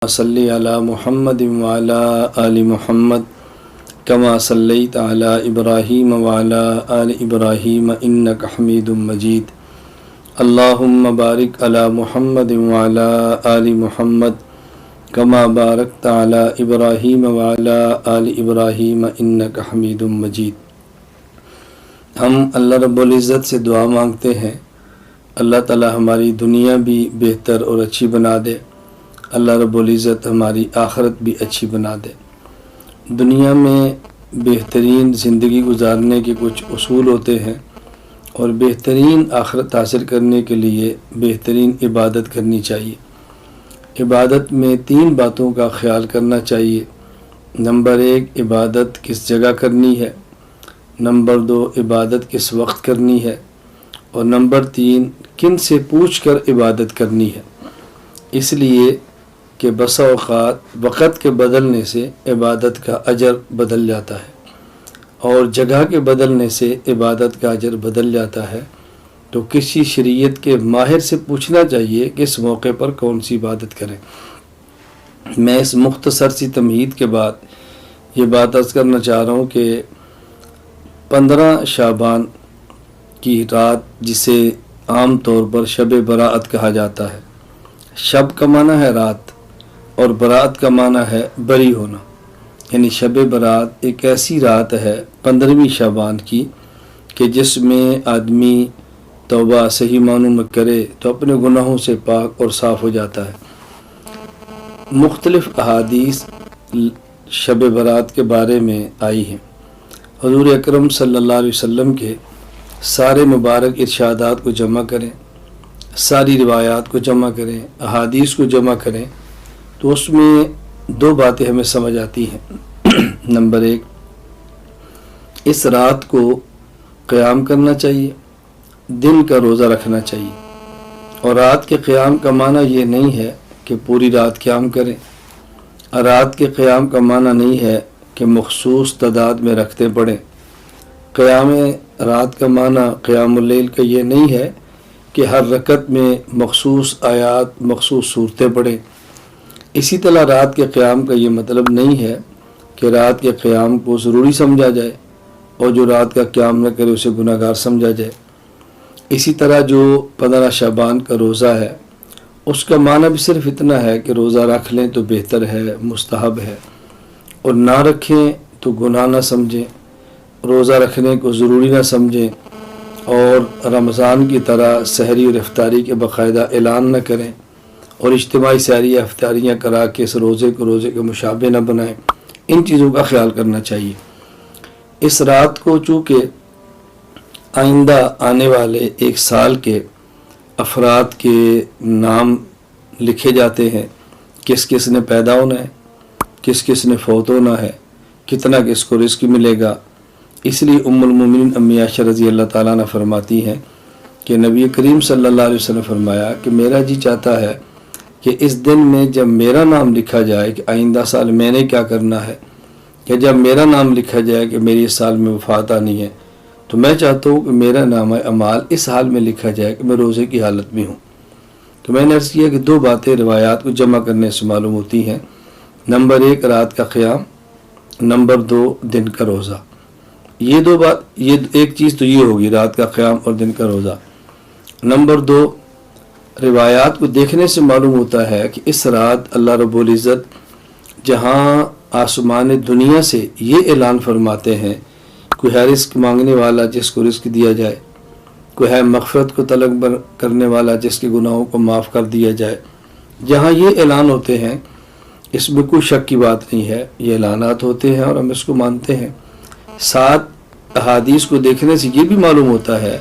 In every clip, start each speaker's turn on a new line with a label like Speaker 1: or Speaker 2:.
Speaker 1: صلی علی محمد وعلی آل محمد کما صلیت علی ابراہیم وعلی آل ابراہیم انک حمید مجید اللہم بارک علی محمد وعلی آل محمد کما بارکت علی ابراہیم وعلی آل ابراہیم انک حمید مجید۔ ہم اللہ رب العزت سے دعا مانگتے ہیں اللہ تعالی ہماری دنیا بھی بہتر اور اچھی بنا دے، اللہ رب العزت ہماری آخرت بھی اچھی بنا دے۔ دنیا میں بہترین زندگی گزارنے کے کچھ اصول ہوتے ہیں اور بہترین آخرت حاصل کرنے کے لیے بہترین عبادت کرنی چاہیے۔ عبادت میں 3 باتوں کا خیال کرنا چاہیے۔ نمبر 1، عبادت کس جگہ کرنی ہے، نمبر 2، عبادت کس وقت کرنی ہے، اور نمبر 3، کن سے پوچھ کر عبادت کرنی ہے۔ اس لیے کہ بسا اوقات وقت کے بدلنے سے عبادت کا اجر بدل جاتا ہے اور جگہ کے بدلنے سے عبادت کا اجر بدل جاتا ہے، تو کسی شریعت کے ماہر سے پوچھنا چاہیے کہ اس موقع پر کون سی عبادت کریں۔ میں اس مختصر سی تمہید کے بعد یہ بات عرض کرنا چاہ رہا ہوں کہ 15 شعبان کی رات، جسے عام طور پر شب برات کہا جاتا ہے، شب کا معنی ہے رات اور برات کا معنی ہے بری ہونا، یعنی شب برات ایک ایسی رات ہے 15ویں شعبان کی کہ جس میں آدمی توبہ صحیح معنوں میں کرے تو اپنے گناہوں سے پاک اور صاف ہو جاتا ہے۔ مختلف احادیث شب برات کے بارے میں آئی ہیں۔ حضور اکرم صلی اللہ علیہ وسلم کے سارے مبارک ارشادات کو جمع کریں، ساری روایات کو جمع کریں، احادیث کو جمع کریں، تو اس میں 2 باتیں ہمیں سمجھ آتی ہیں۔ نمبر 1، اس رات کو قیام کرنا چاہیے، دن کا روزہ رکھنا چاہیے، اور رات کے قیام کا معنی یہ نہیں ہے کہ پوری رات قیام کریں، رات کے قیام کا معنی نہیں ہے کہ مخصوص تعداد میں رکھتے پڑھیں۔ قیام رات کا معنی قیام اللیل کا یہ نہیں ہے کہ ہر رکعت میں مخصوص آیات، مخصوص صورتیں پڑھیں۔ اسی طرح رات کے قیام کا یہ مطلب نہیں ہے کہ رات کے قیام کو ضروری سمجھا جائے اور جو رات کا قیام نہ کرے اسے گناہ گار سمجھا جائے۔ اسی طرح جو 15 شعبان کا روزہ ہے، اس کا معنی بھی صرف اتنا ہے کہ روزہ رکھ لیں تو بہتر ہے، مستحب ہے، اور نہ رکھیں تو گناہ نہ سمجھیں، روزہ رکھنے کو ضروری نہ سمجھیں، اور رمضان کی طرح سحری اور افطاری کے باقاعدہ اعلان نہ کریں اور اجتماعی سحری یا افطاریاں کرا کے اس روزے کے مشابہ نہ بنائیں۔ ان چیزوں کا خیال کرنا چاہیے۔ اس رات کو چونکہ آئندہ آنے والے 1 سال کے افراد کے نام لکھے جاتے ہیں، کس کس نے پیدا ہونا ہے، کس کس نے فوت ہونا ہے، کتنا کس کو رزق ملے گا، اس لیے ام المومنین امی عائشہ رضی اللہ تعالیٰ عنہ فرماتی ہیں کہ نبی کریم صلی اللہ علیہ وسلم فرمایا کہ میرا جی چاہتا ہے کہ اس دن میں جب میرا نام لکھا جائے کہ آئندہ سال میں نے کیا کرنا ہے، کہ جب میرا نام لکھا جائے کہ میری اس سال میں وفات آنی ہے، تو میں چاہتا ہوں کہ میرا نام اعمال اس حال میں لکھا جائے کہ میں روزے کی حالت میں ہوں۔ تو میں نے عرض کیا کہ 2 باتیں روایات کو جمع کرنے سے معلوم ہوتی ہیں۔ نمبر 1، رات کا قیام، نمبر 2، دن کا روزہ۔ یہ 2 بات، یہ ایک چیز تو یہ ہوگی، رات کا قیام اور دن کا روزہ۔ نمبر 2، روایات کو دیکھنے سے معلوم ہوتا ہے کہ اس رات اللہ رب العزت جہاں آسمان دنیا سے یہ اعلان فرماتے ہیں، کوئی ہے رزق مانگنے والا جس کو رزق دیا جائے، کوئی ہے مغفرت کو طلب کرنے والا جس کے گناہوں کو معاف کر دیا جائے، جہاں یہ اعلان ہوتے ہیں اس میں کوئی شک کی بات نہیں ہے، یہ اعلانات ہوتے ہیں اور ہم اس کو مانتے ہیں۔ ساتھ احادیث کو دیکھنے سے یہ بھی معلوم ہوتا ہے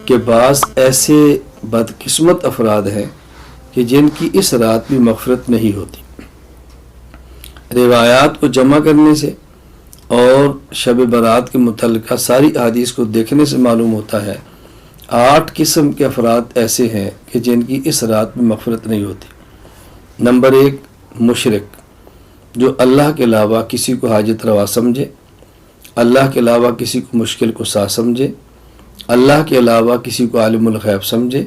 Speaker 1: کہ بعض ایسے بدقسمت افراد ہیں کہ جن کی اس رات میں مغفرت نہیں ہوتی۔ روایات کو جمع کرنے سے اور شب برات کے متعلقہ ساری احادیث کو دیکھنے سے معلوم ہوتا ہے 8 قسم کے افراد ایسے ہیں کہ جن کی اس رات میں مغفرت نہیں ہوتی۔ نمبر 1، مشرک، جو اللہ کے علاوہ کسی کو حاجت روا سمجھے، اللہ کے علاوہ کسی کو مشکل کو سا سمجھے، اللہ کے علاوہ کسی کو عالم الغیب سمجھے،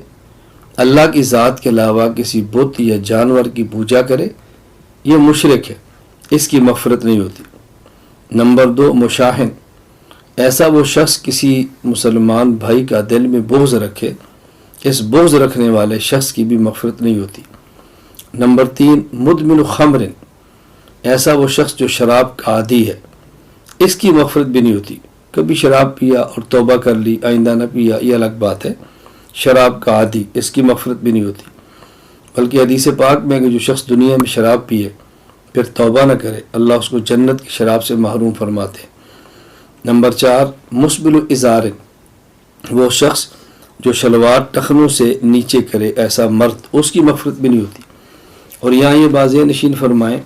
Speaker 1: اللہ کی ذات کے علاوہ کسی بت یا جانور کی پوجا کرے، یہ مشرک ہے، اس کی مغفرت نہیں ہوتی۔ نمبر 2 مشاہن، ایسا وہ شخص کسی مسلمان بھائی کا دل میں بغض رکھے، اس بغض رکھنے والے شخص کی بھی مغفرت نہیں ہوتی۔ نمبر 3 مدمن خمر، ایسا وہ شخص جو شراب کا عادی ہے، اس کی مغفرت بھی نہیں ہوتی۔ کبھی شراب پیا اور توبہ کر لی، آئندہ نہ پیا، یہ الگ بات ہے۔ شراب کا عادی، اس کی مغفرت بھی نہیں ہوتی۔ بلکہ حدیث پاک میں کہ جو شخص دنیا میں شراب پیے پھر توبہ نہ کرے، اللہ اس کو جنت کی شراب سے محروم فرماتے ہیں۔ نمبر 4 مسبل ازار، وہ شخص جو شلوار ٹخنوں سے نیچے کرے، ایسا مرد، اس کی مغفرت بھی نہیں ہوتی۔ اور یہاں یہ واضح نشین فرمائیں،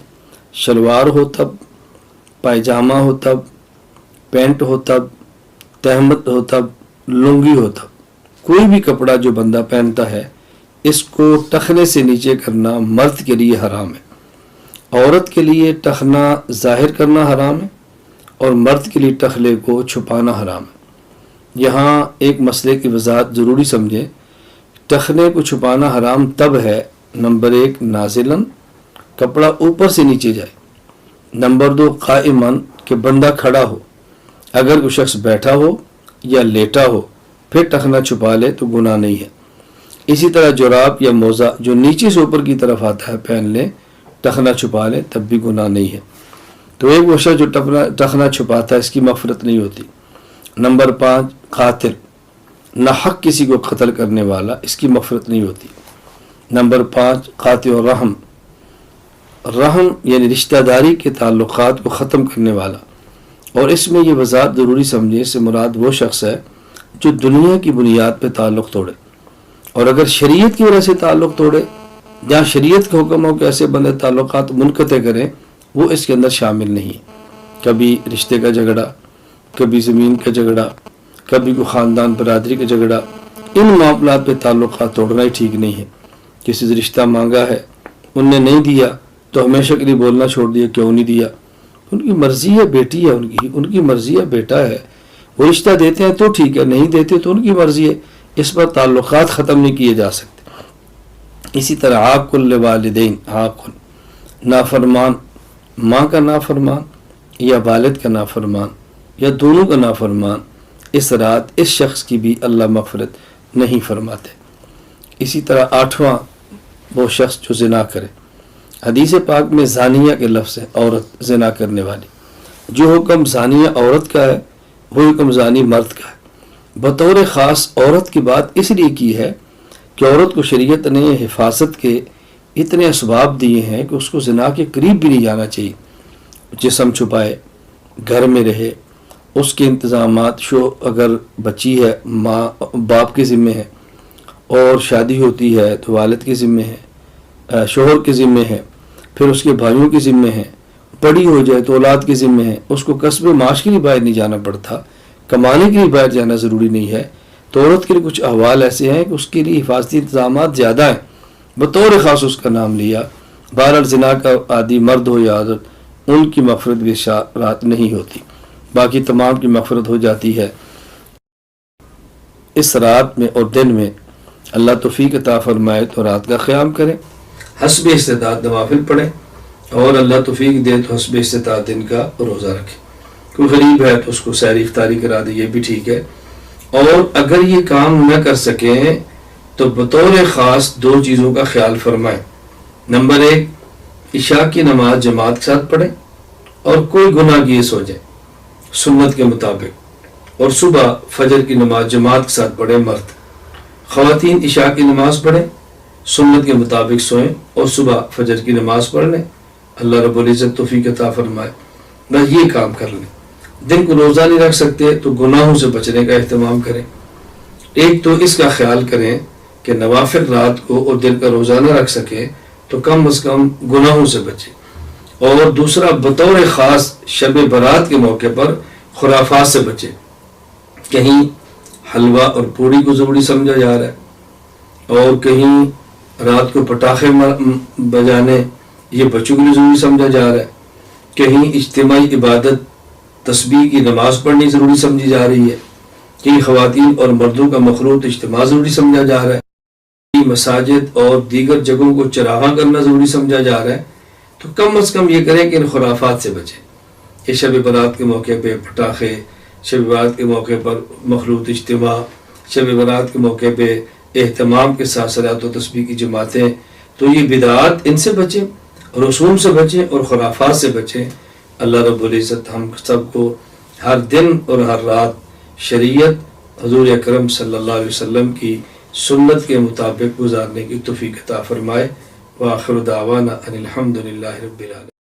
Speaker 1: شلوار ہو تب، پائجامہ ہو تب، پینٹ ہو تب، تہمت ہو تب، لنگی ہو تب، کوئی بھی کپڑا جو بندہ پہنتا ہے اس کو ٹخنے سے نیچے کرنا مرد کے لیے حرام ہے۔ عورت کے لیے ٹخنا ظاہر کرنا حرام ہے اور مرد کے لیے ٹخلے کو چھپانا حرام ہے۔ یہاں ایک مسئلے کی وضاحت ضروری سمجھیں، ٹخنے کو چھپانا حرام تب ہے، نمبر 1 نازلاً، کپڑا اوپر سے نیچے جائے۔ نمبر 2 قائماً، کہ بندہ کھڑا ہو، اگر کوئی شخص بیٹھا ہو یا لیٹا ہو پھر ٹخنا چھپا لے تو گناہ نہیں ہے۔ اسی طرح جراب یا موزہ جو نیچے سے اوپر کی طرف آتا ہے پہن لے، ٹخنا چھپا لے تب بھی گناہ نہیں ہے۔ تو ایک وہ شخص جو ٹخنا چھپاتا ہے اس کی مغفرت نہیں ہوتی۔ نمبر 5 قاتل، ناحق کسی کو قتل کرنے والا، اس کی مغفرت نہیں ہوتی۔ نمبر 5 قاطع الرحم، رحم یعنی رشتہ داری کے تعلقات کو ختم کرنے والا، اور اس میں یہ وضاحت ضروری سمجھیں، اس سے مراد وہ شخص ہے جو دنیا کی بنیاد پہ تعلق توڑے، اور اگر شریعت کی وجہ سے تعلق توڑے، جہاں شریعت کے حکم ہو کہ ایسے بندے تعلقات منقطع کریں، وہ اس کے اندر شامل نہیں۔ کبھی رشتے کا جھگڑا، کبھی زمین کا جھگڑا، کبھی کوئی خاندان برادری کا جھگڑا، ان معاملات پہ تعلقات توڑنا ہی ٹھیک نہیں ہے۔ کسی سے رشتہ مانگا ہے، ان نے نہیں دیا تو ہمیشہ کے لیے بولنا چھوڑ دیا، کیوں نہیں دیا؟ ان کی مرضی ہے، بیٹی ہے ان کی مرضی ہے، بیٹا ہے، وہ رشتہ دیتے ہیں تو ٹھیک ہے، نہیں دیتے تو ان کی مرضی ہے، اس پر تعلقات ختم نہیں کیے جا سکتے۔ اسی طرح عاق الوالدین، عاق نافرمان، ماں کا نافرمان یا والد کا نافرمان یا دونوں کا نافرمان، اس رات اس شخص کی بھی اللہ مغفرت نہیں فرماتے۔ اسی طرح 8واں وہ شخص جو زنا کرے، حدیث پاک میں زانیہ کے لفظ ہے، عورت زنا کرنے والی۔ جو حکم زانیہ عورت کا ہے وہ حکم زانی مرد کا ہے۔ بطور خاص عورت کی بات اس لیے کی ہے کہ عورت کو شریعت نے حفاظت کے اتنے اسباب دیے ہیں کہ اس کو زنا کے قریب بھی نہیں جانا چاہیے۔ جسم چھپائے، گھر میں رہے، اس کے انتظامات، اگر بچی ہے ماں باپ کے ذمے ہے، اور شادی ہوتی ہے تو والد کے ذمے ہے، شوہر کے ذمے ہے، پھر اس کے بھائیوں کے ذمے ہے، بڑی ہو جائے تو اولاد کے ذمے ہے، اس کو قصب معاش کے لیے باہر نہیں جانا پڑتا، کمانے کے لیے باہر جانا ضروری نہیں ہے۔ تو عورت کے لیے کچھ احوال ایسے ہیں کہ اس کے لیے حفاظتی انتظامات زیادہ ہیں، بطور خاص اس کا نام لیا۔ بہرحال زنا کا عادی مرد ہو یا عورت، ان کی مغفرت بھی رات نہیں ہوتی، باقی تمام کی مغفرت ہو جاتی ہے اس رات میں اور دن میں۔ اللہ توفیق عطا فرمائے تو رات کا قیام کریں، حسب استطاعت نوافل پڑھیں، اور اللہ توفیق دے تو حسب استطاعت دن کا روزہ رکھیں۔ کوئی غریب ہے تو اس کو سحری افطاری کرا دے، یہ بھی ٹھیک ہے۔ اور اگر یہ کام نہ کر سکیں تو بطور خاص 2 چیزوں کا خیال فرمائیں۔ نمبر 1 عشاء کی نماز جماعت کے ساتھ پڑھیں اور کوئی گناہ کیے سو جائیں سنت کے مطابق، اور صبح فجر کی نماز جماعت کے ساتھ پڑھیں مرد۔ خواتین عشاء کی نماز پڑھیں، سنت کے مطابق سوئیں اور صبح فجر کی نماز پڑھ لیں، اللہ رب العزت توفیق عطا فرمائے۔ بس یہ کام کر لیں۔ دن کو روزہ نہیں رکھ سکتے تو گناہوں سے بچنے کا اہتمام کریں۔ ایک تو اس کا خیال کریں کہ نوافل رات کو اور دن کا روزہ نہ رکھ سکیں تو کم از کم گناہوں سے بچیں، اور دوسرا بطور خاص شب برات کے موقع پر خرافات سے بچیں۔ کہیں حلوہ اور پوڑی کو ضروری سمجھا جا رہا ہے، اور کہیں رات کو پٹاخے بجانے یہ بچوں کے لیے ضروری سمجھا جا رہا ہے، کہیں اجتماعی عبادت تسبیح کی نماز پڑھنی ضروری سمجھی جا رہی ہے، کہیں خواتین اور مردوں کا مخلوط اجتماع ضروری سمجھا جا رہا ہے، کہیں مساجد اور دیگر جگہوں کو چراغاں کرنا ضروری سمجھا جا رہا ہے۔ تو کم از کم یہ کریں کہ ان خرافات سے بچیں. یہ شب برات کے موقع پہ پٹاخے، شب برات کے موقع پر مخلوط اجتماع، شب برات کے موقع پہ اہتمام کے ساتھ صلاۃ و تسبیح کی جماعتیں، تو یہ بدعات ان سے بچیں، رسوم سے بچیں اور خرافات سے بچیں. اللہ رب العزت ہم سب کو ہر دن اور ہر رات شریعت حضور اکرم صلی اللہ علیہ وسلم کی سنت کے مطابق گزارنے کی توفیق عطا فرمائے. وآخر دعوانا ان الحمد للہ رب العالمین.